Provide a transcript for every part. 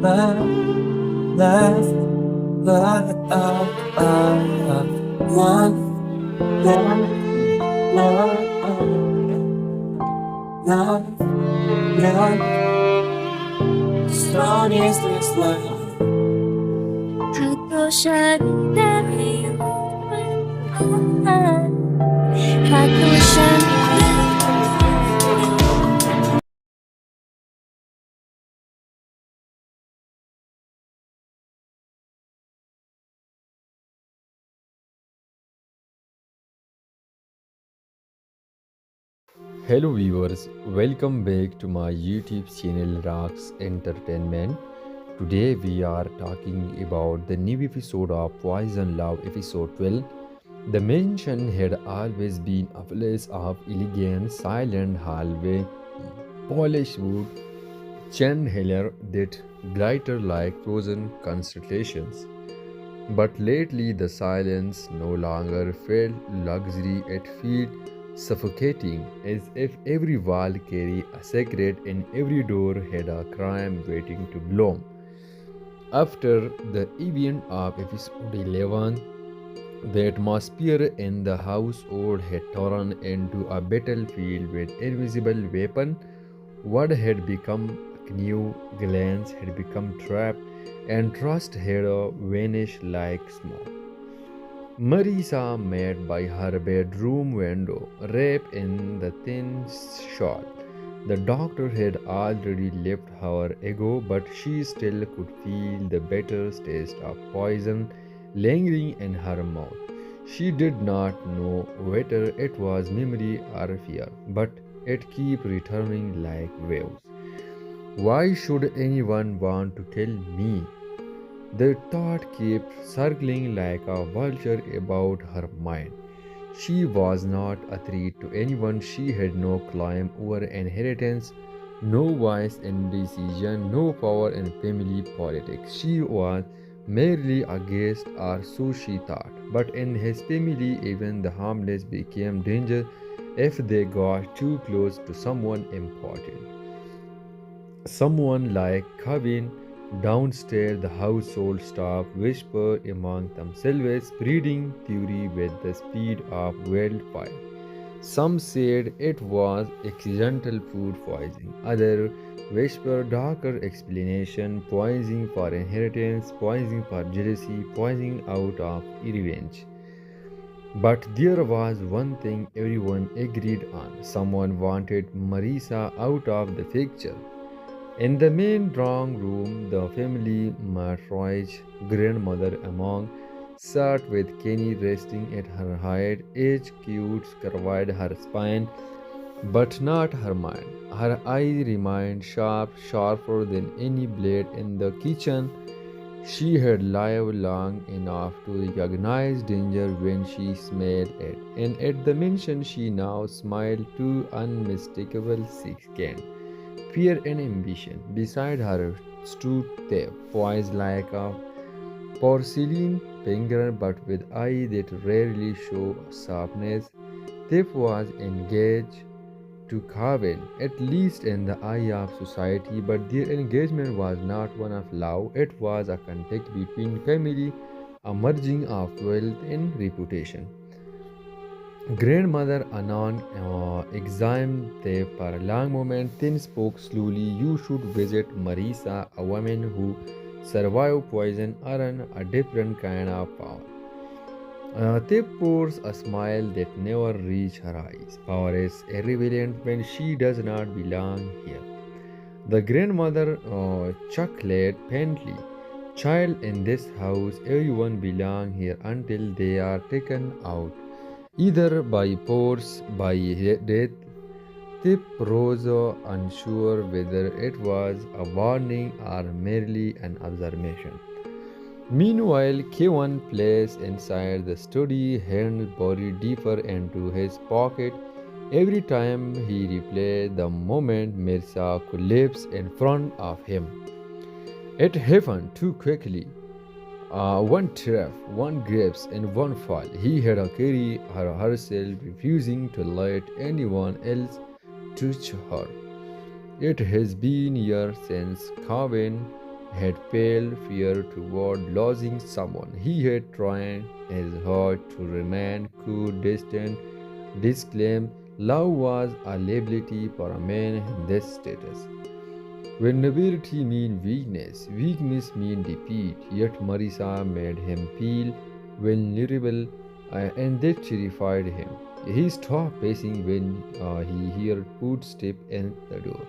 love, love, love, love, love, love, love, strong is this love. Aku sadari aku sadari. Hello viewers, welcome back to my YouTube channel Rocks Entertainment. Today we are talking about the new episode of Poison Love episode 12. The mansion had always been a place of elegant, silent hallway, polished wood, chandelier that glitter like frozen constellations. But lately, the silence no longer felt luxury, it felt suffocating, as if every wall carried a secret and every door had a crime waiting to bloom. After the event of episode 11, the atmosphere in the household had turned into a battlefield with invisible weapon. What had become a new glance had become trapped, and trust had vanished like smoke. Marisa met by her bedroom window, wrapped in the thin shawl. The doctor had already left her ago, but she still could feel the bitter taste of poison lingering in her mouth. She did not know whether it was memory or fear, but it kept returning like waves. Why should anyone want to kill me? The thought kept circling like a vulture about her mind. She was not a threat to anyone. She had no claim over inheritance, no voice in decision, no power in family politics. She was merely a guest, or so she thought. But in his family, even the harmless became danger if they got too close to someone important. Someone like Kevin. Downstairs, the household staff whispered among themselves, spreading theory with the speed of wildfire. Some said it was accidental food poisoning. Others whispered darker explanation, poisoning for inheritance, poisoning for jealousy, poisoning out of revenge. But there was one thing everyone agreed on. Someone wanted Marisa out of the picture. In the main drawing room, the family matriarch, grandmother among, sat with Kenny resting at her head, age cute curved her spine, but not her mind. Her eyes remained sharp, sharper than any blade in the kitchen. She had lived long enough to recognize danger when she smelled it, and at the mention she now smiled two unmistakable seconds. Fear and ambition. Beside her stood Thea, poised like a porcelain finger but with eyes that rarely show sharpness. Thea was engaged to Carvel, at least in the eye of society, but their engagement was not one of love, it was a contact between family, a merging of wealth and reputation. Grandmother Anand examined them for a long moment, then spoke slowly. You should visit Marisa, a woman who survived poison, earned a different kind of power. They pours a smile that never reached her eyes. Power is irrelevant when she does not belong here. The grandmother chuckled faintly. Child, in this house, everyone belongs here until they are taken out, either by force, by death. Tip rose unsure whether it was a warning or merely an observation. Meanwhile, Kevin placed inside the study, hand buried deeper into his pocket. Every time he replayed the moment Mirza collapsed in front of him. It happened too quickly. One trap, one grasp, and one fall. He had to carry her herself, refusing to let anyone else touch her. It has been years since Carvin had pale fear toward losing someone. He had tried his hard to remain cool, distant, disclaim love was a liability for a man in this status. Vulnerability means weakness, weakness means defeat, yet Marisa made him feel vulnerable and that terrified him. He stopped pacing when he heard footsteps in the door.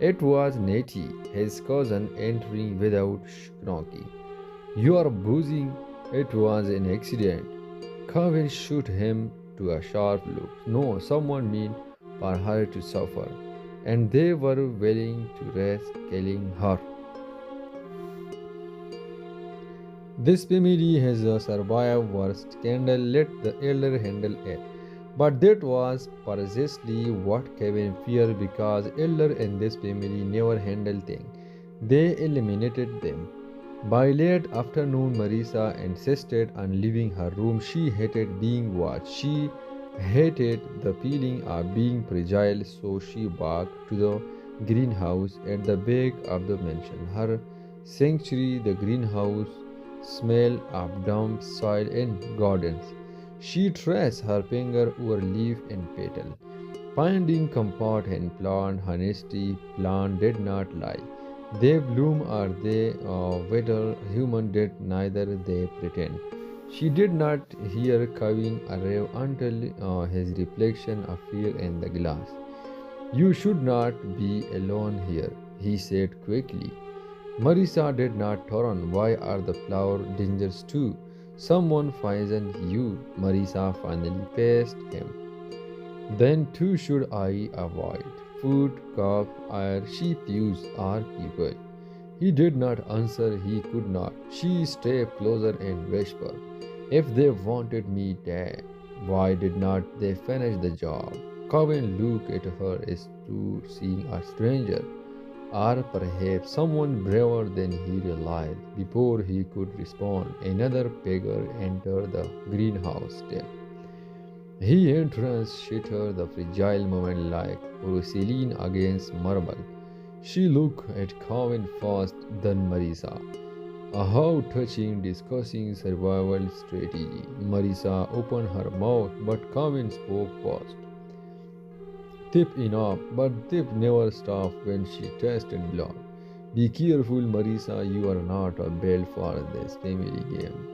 It was Nettie, his cousin, entering without knocking. You are boozing. It was an accident. Kevin shoot him to a sharp look. No, someone mean for her to suffer. And they were willing to risk killing her. This family has survived worse scandal, let the elder handle it. But that was precisely what Kevin feared because elder in this family never handled things. They eliminated them. By late afternoon, Marisa insisted on leaving her room. She hated being watched. She hated the feeling of being fragile, so she walked to the greenhouse at the back of the mansion. Her sanctuary, the greenhouse, smelled of damp soil and gardens. She traced her finger over leaf and petal, finding comfort in plant honesty. Plant did not lie. They bloom or they wither. Human did neither. They pretend. She did not hear Kevin arrive until his reflection appeared in the glass. You should not be alone here, he said quickly. Marisa did not turn. Why are the flowers dangerous too? Someone poisoned you. Marisa finally faced him. Then too should I avoid. Food, cough, air, she fused our people. He did not answer, he could not. She stepped closer and whispered, if they wanted me dead, why did not they finish the job? Cowen looked at her as to seeing a stranger, or perhaps someone braver than he realized. Before he could respond, another beggar entered the greenhouse step. He entrance shattered the fragile moment like porcelain against marble. She looked at Cowen first, then Marisa. How touching, discussing survival strategy. Marisa opened her mouth, but Cowen spoke first. Tip enough, but Tip never stopped when she tasted blood. Be careful, Marisa, you are not a built for this family game.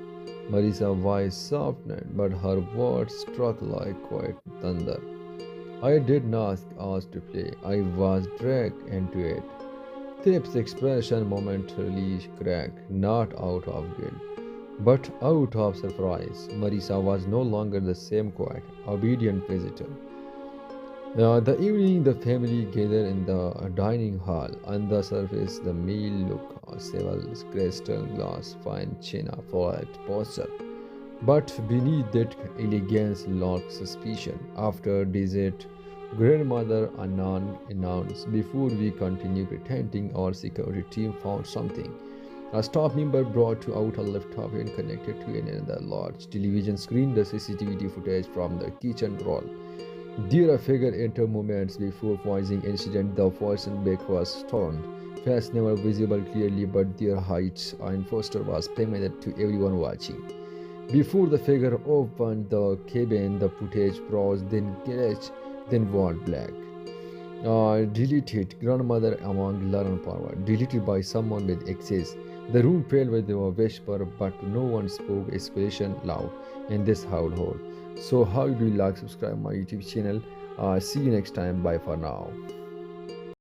Marisa's voice softened, but her words struck like quiet thunder. I did not ask to play, I was dragged into it. Tip's expression momentarily cracked, not out of guilt, but out of surprise. Marisa was no longer the same quiet, obedient visitor. The evening, the family gathered in the dining hall. On the surface, the meal looked civil, crystal glass, fine china, polite posture. But beneath that elegance lurked suspicion. After dessert, grandmother Anand announced, before we continue pretending our security team found something. A staff member brought out a laptop and connected to another large television screen the CCTV footage from the kitchen roll. Their figure entered moments before poisoning incident. The poison bag was torn. Face never visible clearly, but their height and posture was familiar to everyone watching. Before the figure opened the cabin, the footage froze, then glitched, then went black. Deleted. Grandmother among learn power. Deleted by someone with access. The room filled with a whisper, but no one spoke. Escalation loud in this household. So how do you like subscribe my YouTube channel? See you next time. Bye for now.